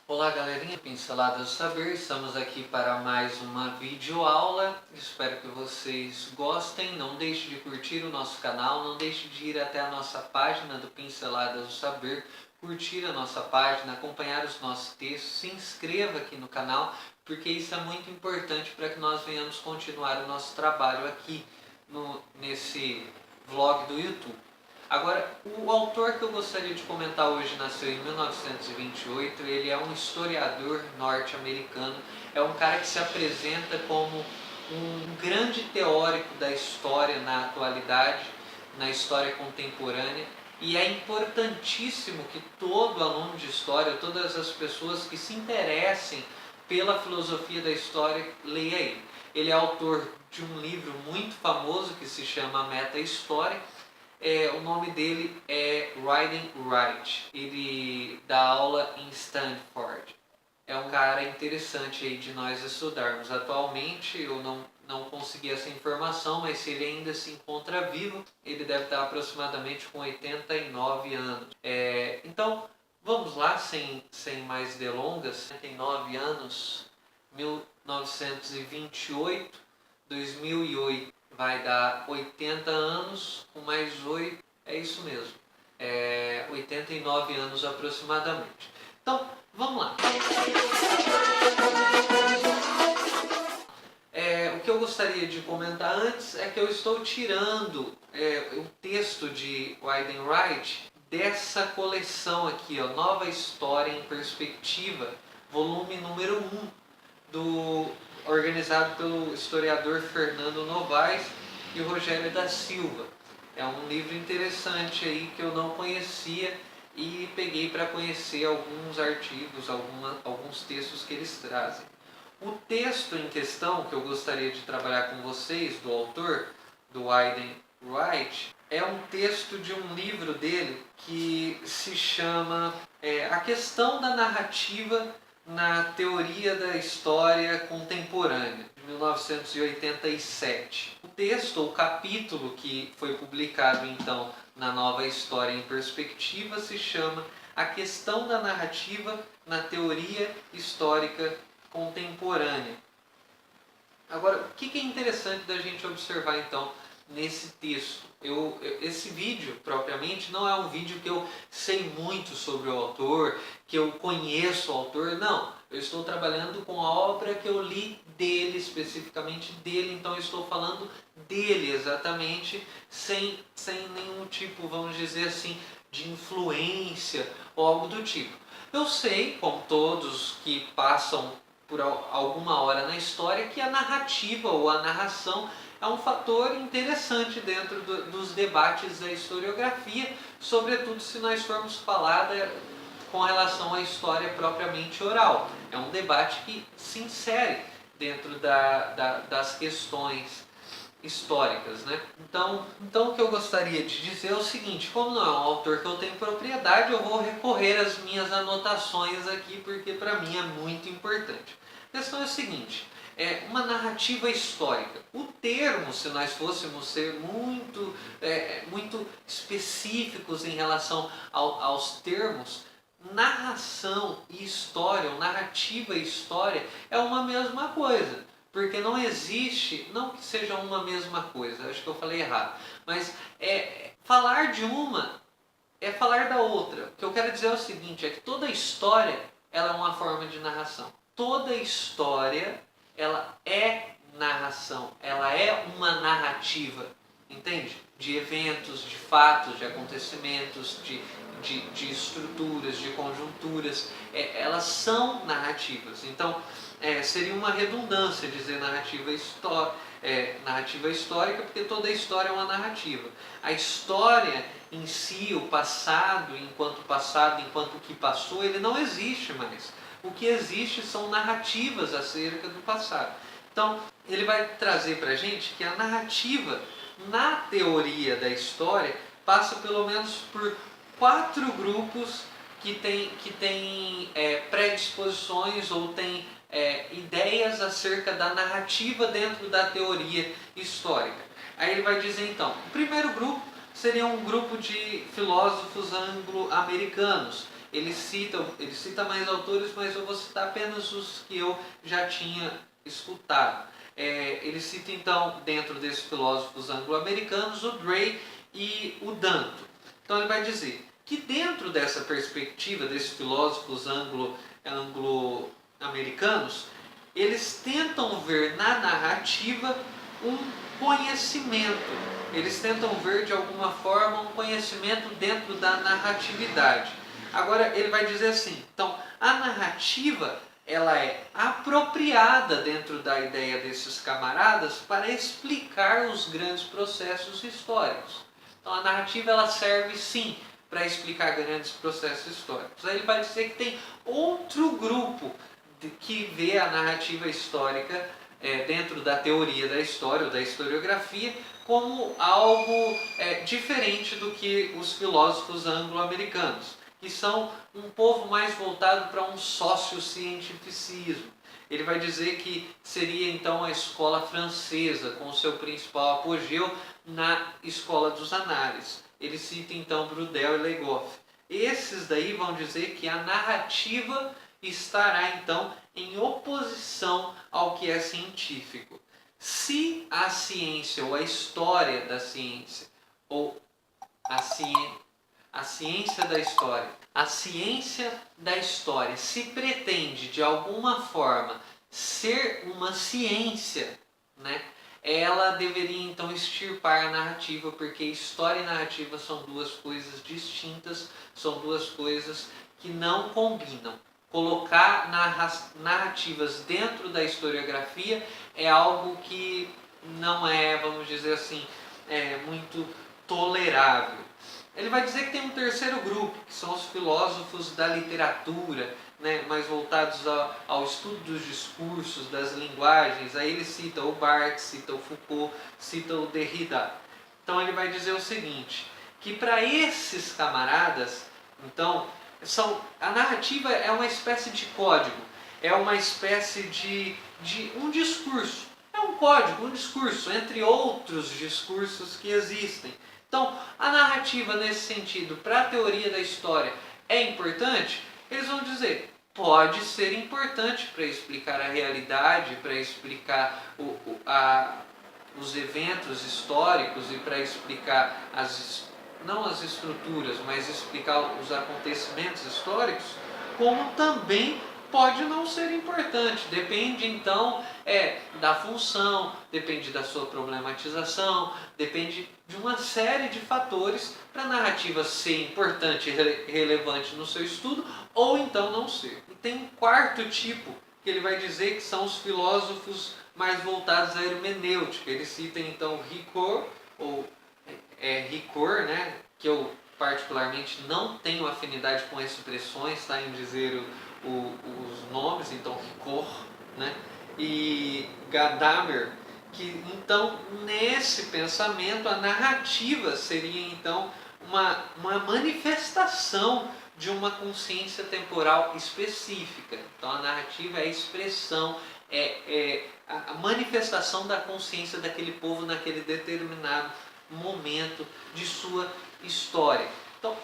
Olá galerinha, Pinceladas do Saber, estamos aqui para mais uma videoaula. Espero que vocês gostem. Não deixe de curtir o nosso canal, não deixe de ir até a nossa página do Pinceladas do Saber, curtir a nossa página, acompanhar os nossos textos, se inscreva aqui no canal, porque isso é muito importante para que nós venhamos continuar o nosso trabalho aqui nesse vlog do YouTube. Agora, o autor que eu gostaria de comentar hoje nasceu em 1928, ele é um historiador norte-americano, é um cara que se apresenta como um grande teórico da história na atualidade, na história contemporânea, e é importantíssimo que todo aluno de história, todas as pessoas que se interessem pela filosofia da história, leia ele. Ele é autor de um livro muito famoso que se chama Meta-História. O nome dele é Wyden Wright, ele dá aula em Stanford. É um cara interessante aí de nós estudarmos. Atualmente eu não consegui essa informação, mas se ele ainda se encontra vivo, ele deve estar aproximadamente com 89 anos. Então, vamos lá, sem mais delongas. 89 anos, 1928, 2008. Vai dar 80 anos com mais 8, é isso mesmo, 89 anos aproximadamente. Então, vamos lá. O que eu gostaria de comentar antes é que eu estou tirando o texto de Wyden Wright dessa coleção aqui, ó, Nova História em Perspectiva, volume número 1, organizado pelo historiador Fernando Novaes e o Rogério da Silva. É um livro interessante aí que eu não conhecia e peguei para conhecer alguns artigos, alguns textos que eles trazem. O texto em questão que eu gostaria de trabalhar com vocês, do autor, do Wyden Wright, é um texto de um livro dele que se chama A Questão da Narrativa na Teoria da História Contemporânea, de 1987. O texto, o capítulo que foi publicado então na Nova História em Perspectiva, se chama A Questão da Narrativa na Teoria Histórica Contemporânea. Agora, o que é interessante da gente observar então nesse texto? Esse vídeo, propriamente, não é um vídeo que eu sei muito sobre o autor, que eu conheço o autor, não. Eu estou trabalhando com a obra que eu li dele, especificamente dele, então eu estou falando dele exatamente, sem nenhum tipo, vamos dizer assim, de influência ou algo do tipo. Eu sei, como todos que passam por alguma hora na história, que a narrativa ou a narração é um fator interessante dentro dos debates da historiografia, sobretudo se nós formos falar com relação à história propriamente oral. É um debate que se insere dentro das questões históricas, né? Então o que eu gostaria de dizer é o seguinte: como não é um autor que eu tenho propriedade, eu vou recorrer às minhas anotações aqui, porque para mim é muito importante. A questão é a seguinte: uma narrativa histórica. O termo, se nós fôssemos ser muito específicos em relação aos termos, narração e história, ou narrativa e história, é uma mesma coisa. Porque não existe, não que seja uma mesma coisa, acho que eu falei errado, mas falar de uma é falar da outra. O que eu quero dizer é o seguinte, é que toda história ela é uma forma de narração. Toda história ela é narração, ela é uma narrativa, entende? De eventos, de fatos, de acontecimentos, de estruturas, de conjunturas, elas são narrativas. Então, seria uma redundância dizer narrativa histórica, porque toda história é uma narrativa. A história em si, o passado, enquanto o que passou, ele não existe mais. O que existe são narrativas acerca do passado. Então, ele vai trazer para a gente que a narrativa, na teoria da história, passa pelo menos por 4 grupos que têm predisposições ou têm ideias acerca da narrativa dentro da teoria histórica. Aí ele vai dizer então, o primeiro grupo seria um grupo de filósofos anglo-americanos, ele cita mais autores, mas eu vou citar apenas os que eu já tinha escutado. Ele cita então, dentro desses filósofos anglo-americanos, o Gray e o Danto. Então ele vai dizer que dentro dessa perspectiva desses filósofos anglo-americanos, eles tentam ver na narrativa um conhecimento. Eles tentam ver de alguma forma um conhecimento dentro da narratividade. Agora ele vai dizer assim, então a narrativa ela é apropriada dentro da ideia desses camaradas para explicar os grandes processos históricos. Então a narrativa ela serve sim para explicar grandes processos históricos. Aí ele vai dizer que tem outro grupo que vê a narrativa histórica dentro da teoria da história ou da historiografia como algo diferente do que os filósofos anglo-americanos, que são um povo mais voltado para um sociocientificismo. Ele vai dizer que seria então a escola francesa, com o seu principal apogeu na escola dos análises. Ele cita então Braudel e Legoff. Esses daí vão dizer que a narrativa estará então em oposição ao que é científico. Se a ciência ou a história da ciência ou a ciência da história, a ciência da história se pretende de alguma forma ser uma ciência, né? Ela deveria então extirpar a narrativa, porque história e narrativa são duas coisas distintas, são duas coisas que não combinam. Colocar narrativas dentro da historiografia é algo que não é, vamos dizer assim, muito tolerável. Ele vai dizer que tem um terceiro grupo, que são os filósofos da literatura, né, mais voltados ao estudo dos discursos, das linguagens. Aí ele cita o Barthes, cita o Foucault, cita o Derrida. Então ele vai dizer o seguinte, que para esses camaradas, então, a narrativa é uma espécie de código, é uma espécie de um discurso, é um código, um discurso, entre outros discursos que existem. Então, a narrativa nesse sentido, para a teoria da história, é importante? Eles vão dizer, pode ser importante para explicar a realidade, para explicar os eventos históricos e para explicar não as estruturas, mas explicar os acontecimentos históricos, como também pode não ser importante. Depende então da função, depende da sua problematização, depende de uma série de fatores para a narrativa ser importante e relevante no seu estudo ou então não ser. E tem um quarto tipo que ele vai dizer que são os filósofos mais voltados à hermenêutica. Ele cita então Ricoeur, Ricoeur, né, que eu particularmente não tenho afinidade com expressões, tá, em dizer os nomes, então Ricoeur, né, e Gadamer, que então nesse pensamento a narrativa seria então uma manifestação de uma consciência temporal específica. Então a narrativa é a expressão, a manifestação da consciência daquele povo naquele determinado momento de sua história. Então,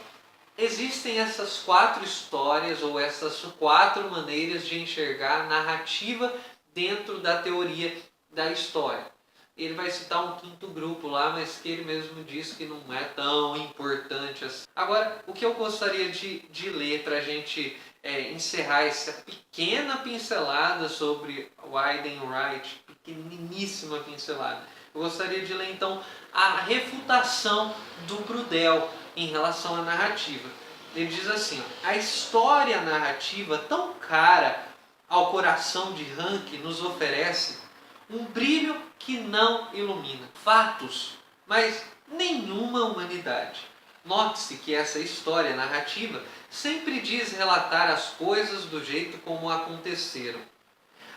existem essas quatro histórias ou essas quatro maneiras de enxergar a narrativa dentro da teoria da história. Ele vai citar um quinto grupo lá, mas que ele mesmo diz que não é tão importante assim. Agora, o que eu gostaria de ler para a gente encerrar essa pequena pincelada sobre Weidenreich, pequeniníssima pincelada. Eu gostaria de ler então a refutação do Braudel em relação à narrativa. Ele diz assim, a história narrativa tão cara ao coração de Ranke nos oferece um brilho que não ilumina fatos, mas nenhuma humanidade. Note-se que essa história narrativa sempre diz relatar as coisas do jeito como aconteceram.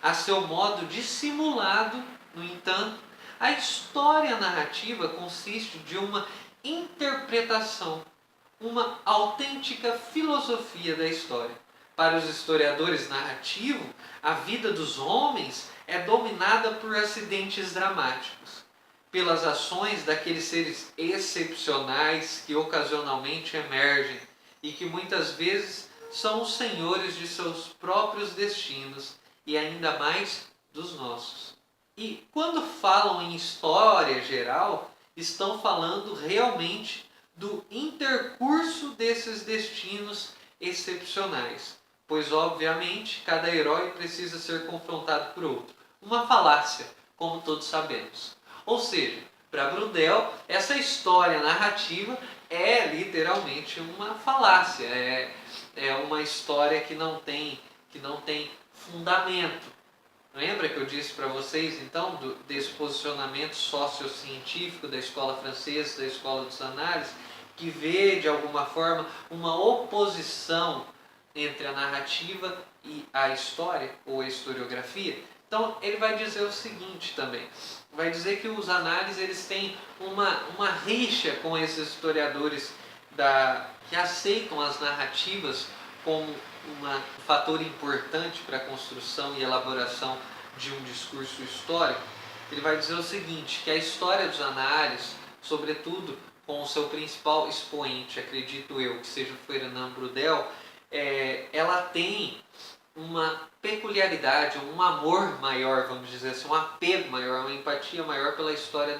A seu modo dissimulado, no entanto, a história narrativa consiste de uma interpretação, uma autêntica filosofia da história. Para os historiadores narrativos, a vida dos homens é dominada por acidentes dramáticos, pelas ações daqueles seres excepcionais que ocasionalmente emergem e que muitas vezes são os senhores de seus próprios destinos e ainda mais dos nossos. E quando falam em história geral, estão falando realmente do intercurso desses destinos excepcionais, pois obviamente cada herói precisa ser confrontado por outro. Uma falácia, como todos sabemos. Ou seja, para Brudel, essa história narrativa é literalmente uma falácia, é uma história que não tem fundamento. Lembra que eu disse para vocês, então, desse posicionamento sociocientífico da escola francesa, da escola dos análises, que vê, de alguma forma, uma oposição entre a narrativa e a história, ou a historiografia? Então, ele vai dizer o seguinte também. Vai dizer que os análises eles têm uma rixa com esses historiadores que aceitam as narrativas como um fator importante para a construção e elaboração de um discurso histórico. Ele vai dizer o seguinte, que a história dos análises, sobretudo com o seu principal expoente, acredito eu, que seja o Fernand Braudel, ela tem uma peculiaridade, um amor maior, vamos dizer assim, um apego maior, uma empatia maior pela história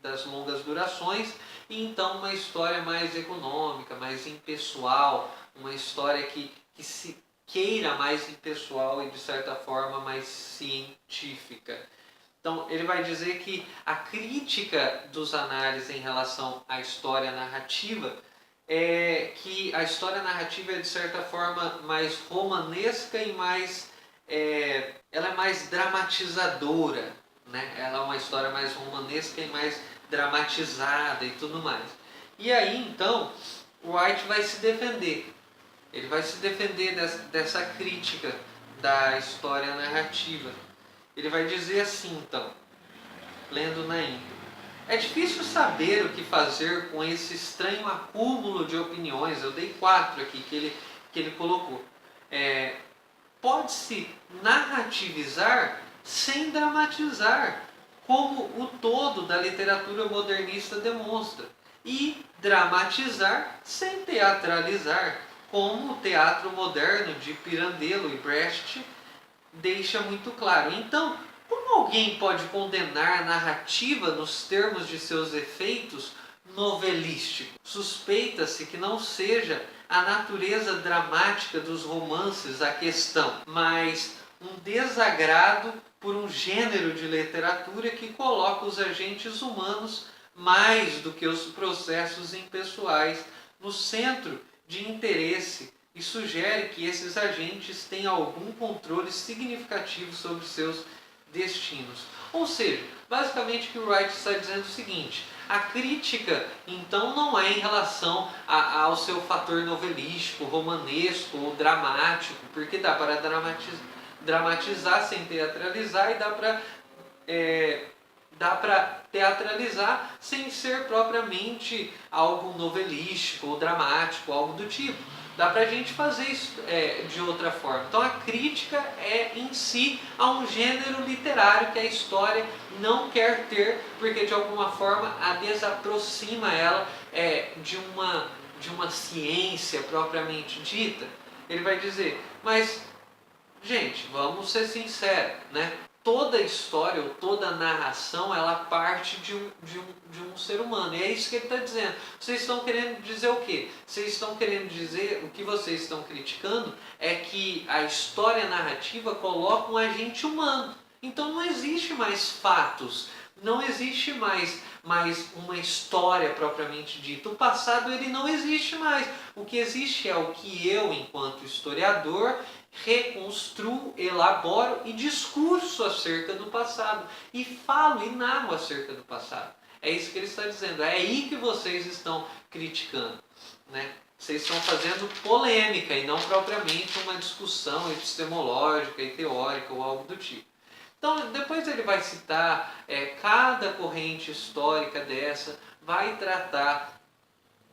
das longas durações, e então uma história mais econômica, mais impessoal, uma história que se queira mais impessoal e de certa forma mais científica. Então ele vai dizer que a crítica dos análises em relação à história narrativa é que a história narrativa é de certa forma mais romanesca e ela é mais dramatizadora, né? Ela é uma história mais romanesca e mais dramatizada e tudo mais. E aí então White vai se defender. Ele vai se defender dessa crítica da história narrativa. Ele vai dizer assim, então, lendo na íntegra. É difícil saber o que fazer com esse estranho acúmulo de opiniões. Eu dei 4 aqui que ele colocou. Pode-se narrativizar sem dramatizar, como o todo da literatura modernista demonstra. E dramatizar sem teatralizar, como o teatro moderno de Pirandello e Brecht deixa muito claro. Então, como alguém pode condenar a narrativa nos termos de seus efeitos novelísticos? Suspeita-se que não seja a natureza dramática dos romances a questão, mas um desagrado por um gênero de literatura que coloca os agentes humanos mais do que os processos impessoais no centro de interesse e sugere que esses agentes têm algum controle significativo sobre seus destinos. Ou seja, basicamente o que o Wright está dizendo é o seguinte: a crítica então não é em relação ao seu fator novelístico, romanesco ou dramático, porque dá para dramatizar sem teatralizar e dá para teatralizar sem ser propriamente algo novelístico ou dramático, algo do tipo. Dá para a gente fazer isso de outra forma. Então a crítica é em si a um gênero literário que a história não quer ter, porque de alguma forma a desaproxima ela de uma ciência propriamente dita. Ele vai dizer, mas gente, vamos ser sinceros, né? Toda história ou toda narração ela parte de um ser humano. E é isso que ele está dizendo. Vocês estão querendo dizer o quê? Vocês estão querendo dizer, o que vocês estão criticando é que a história narrativa coloca um agente humano. Então não existe mais fatos, não existe mais uma história propriamente dita. O passado ele não existe mais. O que existe é o que eu, enquanto historiador, reconstruo, elaboro e discurso acerca do passado. E falo e narro acerca do passado. É isso que ele está dizendo. É aí que vocês estão criticando, né? Vocês estão fazendo polêmica e não propriamente uma discussão epistemológica e teórica ou algo do tipo. Então, depois ele vai citar cada corrente histórica dessa, vai tratar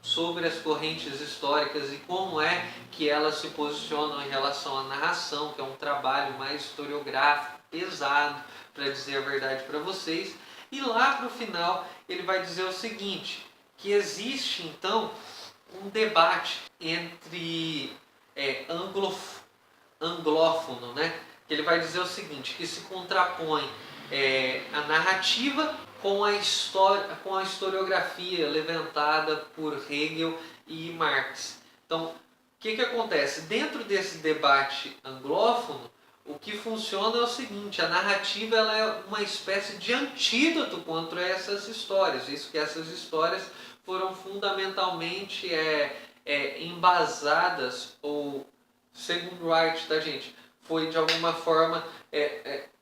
sobre as correntes históricas e como é que elas se posicionam em relação à narração, que é um trabalho mais historiográfico, pesado, para dizer a verdade para vocês. E lá para o final ele vai dizer o seguinte, que existe então um debate entre anglófono, né? Ele vai dizer o seguinte, que se contrapõe a narrativa com a historiografia levantada por Hegel e Marx. Então, o que acontece? Dentro desse debate anglófono, o que funciona é o seguinte, a narrativa ela é uma espécie de antídoto contra essas histórias. Isso que essas histórias foram fundamentalmente embasadas, ou, segundo Wright, tá, gente? Foi de alguma forma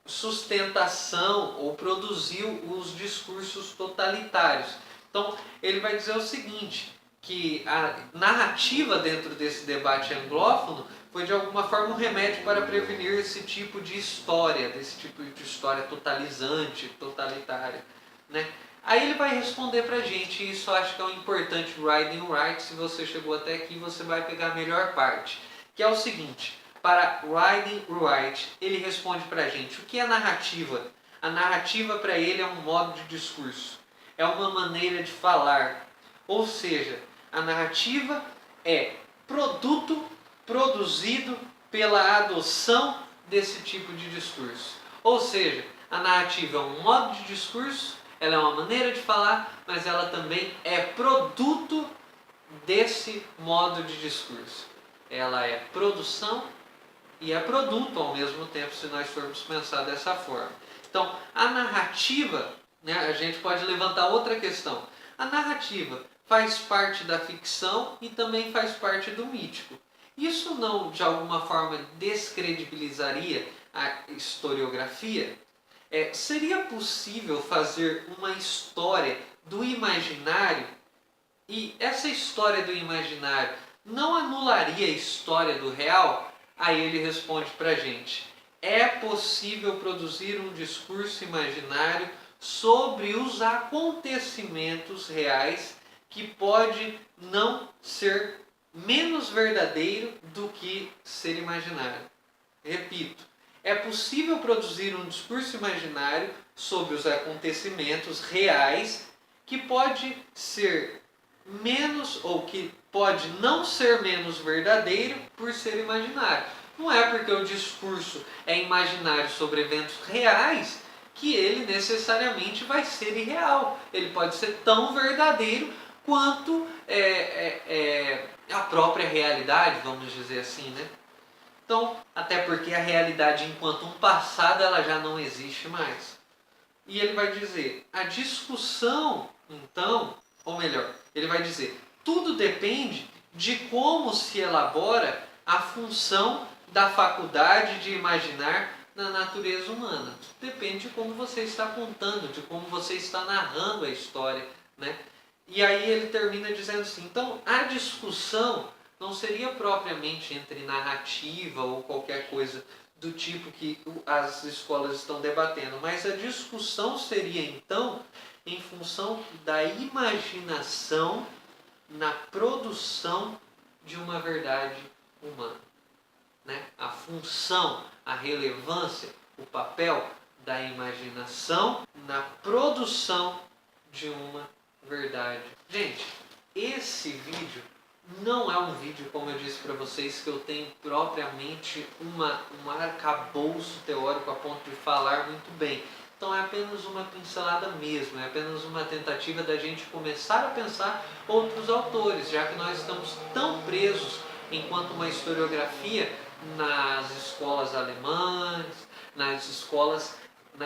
sustentação ou produziu os discursos totalitários. Então, ele vai dizer o seguinte, que a narrativa dentro desse debate anglófono foi de alguma forma um remédio para prevenir esse tipo de história, desse tipo de história totalizante, totalitária, né? Aí ele vai responder pra gente, e isso eu acho que é um importante Riding Wright, se você chegou até aqui você vai pegar a melhor parte, que é o seguinte, para Riding Wright, ele responde pra gente, o que é narrativa? A narrativa para ele é um modo de discurso, é uma maneira de falar, ou seja, a narrativa é produto produzido pela adoção desse tipo de discurso. Ou seja, a narrativa é um modo de discurso, ela é uma maneira de falar, mas ela também é produto desse modo de discurso. Ela é produção e é produto ao mesmo tempo, se nós formos pensar dessa forma. Então, a narrativa, né, a gente pode levantar outra questão. A narrativa faz parte da ficção e também faz parte do mítico. Isso não, de alguma forma, descredibilizaria a historiografia? Seria possível fazer uma história do imaginário e essa história do imaginário não anularia a história do real? Aí ele responde pra gente, é possível produzir um discurso imaginário sobre os acontecimentos reais que pode não ser menos verdadeiro do que ser imaginário. Repito, é possível produzir um discurso imaginário sobre os acontecimentos reais que pode ser menos, ou que pode não ser menos verdadeiro por ser imaginário. Não é porque o discurso é imaginário sobre eventos reais que ele necessariamente vai ser irreal. Ele pode ser tão verdadeiro quanto a própria realidade, vamos dizer assim, né? Então, até porque a realidade enquanto um passado, ela já não existe mais. E ele vai dizer, a discussão, então, ou melhor, ele vai dizer, tudo depende de como se elabora a função da faculdade de imaginar na natureza humana. Depende de como você está contando, de como você está narrando a história, né? E aí ele termina dizendo assim, então a discussão não seria propriamente entre narrativa ou qualquer coisa do tipo que as escolas estão debatendo, mas a discussão seria então em função da imaginação na produção de uma verdade humana, né? A função, a relevância, o papel da imaginação na produção de uma verdade. Gente, esse vídeo não é um vídeo, como eu disse para vocês, que eu tenho propriamente um arcabouço teórico a ponto de falar muito bem. Então é apenas uma pincelada mesmo, é apenas uma tentativa da gente começar a pensar outros autores, já que nós estamos tão presos enquanto uma historiografia nas escolas alemãs, na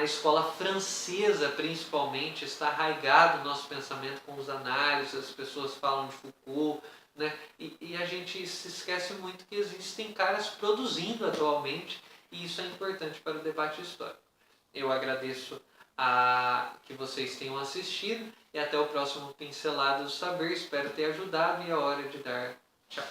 escola francesa principalmente, está arraigado o nosso pensamento com os análises, as pessoas falam de Foucault, né? E a gente se esquece muito que existem caras produzindo atualmente, e isso é importante para o debate histórico. Eu agradeço que vocês tenham assistido e até o próximo Pincelada do Saber. Espero ter ajudado e é hora de dar tchau.